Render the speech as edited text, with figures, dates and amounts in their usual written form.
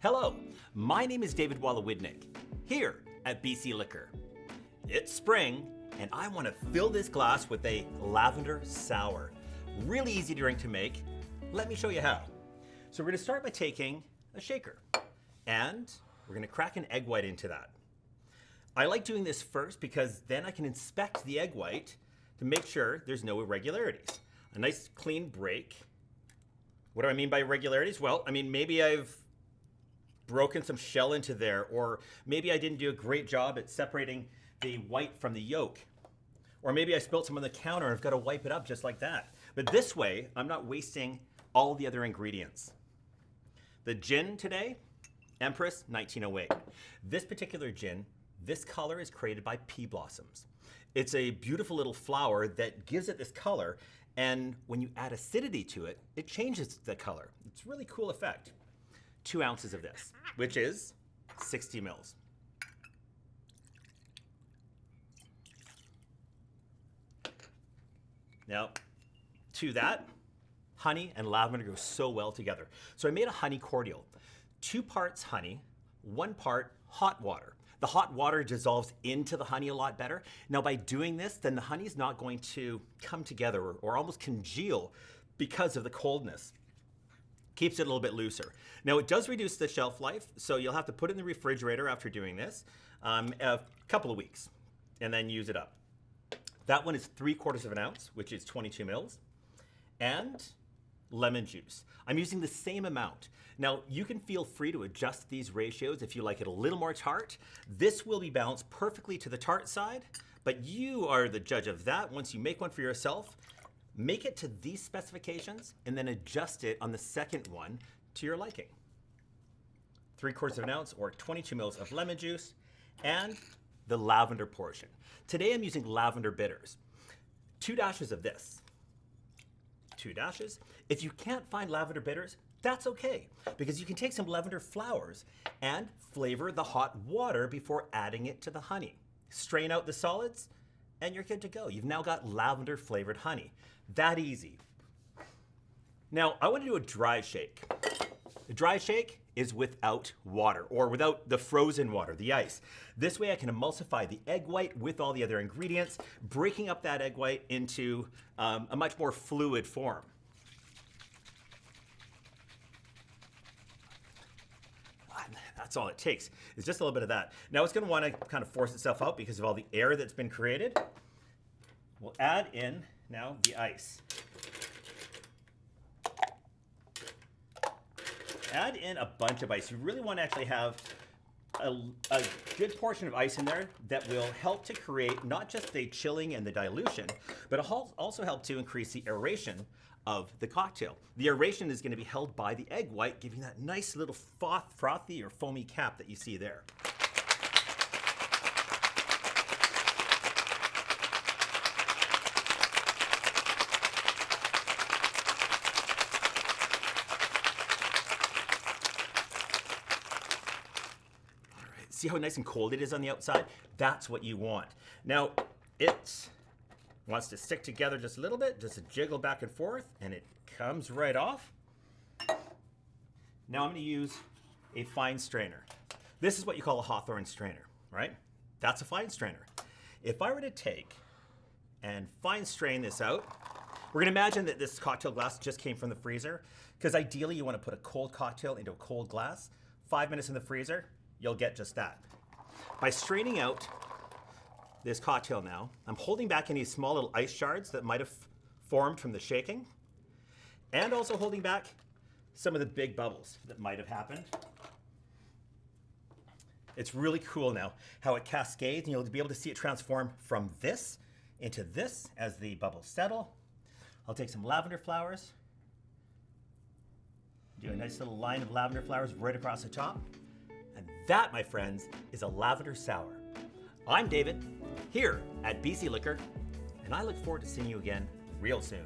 Hello, my name is David Walowidnik, here at BC Liquor. It's spring, and I want to fill this glass with a Lavender Sour. Really easy drink to make. Let me show you how. So we're going to start by taking a shaker, and we're going to crack an egg white into that. I like doing this first because then I can inspect the egg white to make sure there's no irregularities. A nice clean break. What do I mean by irregularities? Well, I mean maybe I've broken some shell into there, or maybe I didn't do a great job at separating the white from the yolk. Or maybe I spilled some on the counter and I've got to wipe it up just like that. But this way, I'm not wasting all the other ingredients. The gin today, Empress 1908. This particular gin, this color is created by pea blossoms. It's a beautiful little flower that gives it this color, and when you add acidity to it, it changes the color. It's a really cool effect. 2 ounces of this, which is 60 mils. Now, to that, honey and lavender go so well together. So I made a honey cordial. 2 parts honey, 1 part hot water. The hot water dissolves into the honey a lot better. Now by doing this, then the honey is not going to come together or almost congeal because of the coldness. Keeps it a little bit looser. Now it does reduce the shelf life, so you'll have to put it in the refrigerator after doing this a couple of weeks and then use it up. That one is 3/4 of an ounce, which is 22 mils, and lemon juice. I'm using the same amount. Now you can feel free to adjust these ratios if you like it a little more tart. This will be balanced perfectly to the tart side, but you are the judge of that. Once you make one for yourself, make it to these specifications and then adjust it on the second one to your liking. 3/4 of an ounce or 22 mils of lemon juice and the lavender portion. Today I'm using lavender bitters. 2 dashes of this. 2 dashes. If you can't find lavender bitters, that's okay, because you can take some lavender flowers and flavor the hot water before adding it to the honey. Strain out the solids and you're good to go. You've now got lavender flavored honey. That easy. Now I want to do a dry shake. The dry shake is without water, or without the frozen water, the ice. This way I can emulsify the egg white with all the other ingredients, breaking up that egg white into a much more fluid form. That's all it takes, is just a little bit of that. Now it's going to want to kind of force itself out because of all the air that's been created. We'll add in now the ice. Add in a bunch of ice. You really want to actually have a good portion of ice in there that will help to create not just the chilling and the dilution, but it'll also help to increase the aeration of the cocktail. The aeration is going to be held by the egg white, giving that nice little frothy or foamy cap that you see there. See how nice and cold it is on the outside? That's what you want. Now, it wants to stick together just a little bit, just to jiggle back and forth, and it comes right off. Now I'm going to use a fine strainer. This is what you call a Hawthorne strainer, right? That's a fine strainer. If I were to take and fine strain this out, we're going to imagine that this cocktail glass just came from the freezer, because ideally you want to put a cold cocktail into a cold glass. 5 minutes in the freezer, you'll get just that. By straining out this cocktail now, I'm holding back any small little ice shards that might have formed from the shaking, and also holding back some of the big bubbles that might have happened. It's really cool now how it cascades, and you'll be able to see it transform from this into this as the bubbles settle. I'll take some lavender flowers, do a nice little line of lavender flowers right across the top. And that, my friends, is a Lavender Sour. I'm David, here at BC Liquor, and I look forward to seeing you again real soon.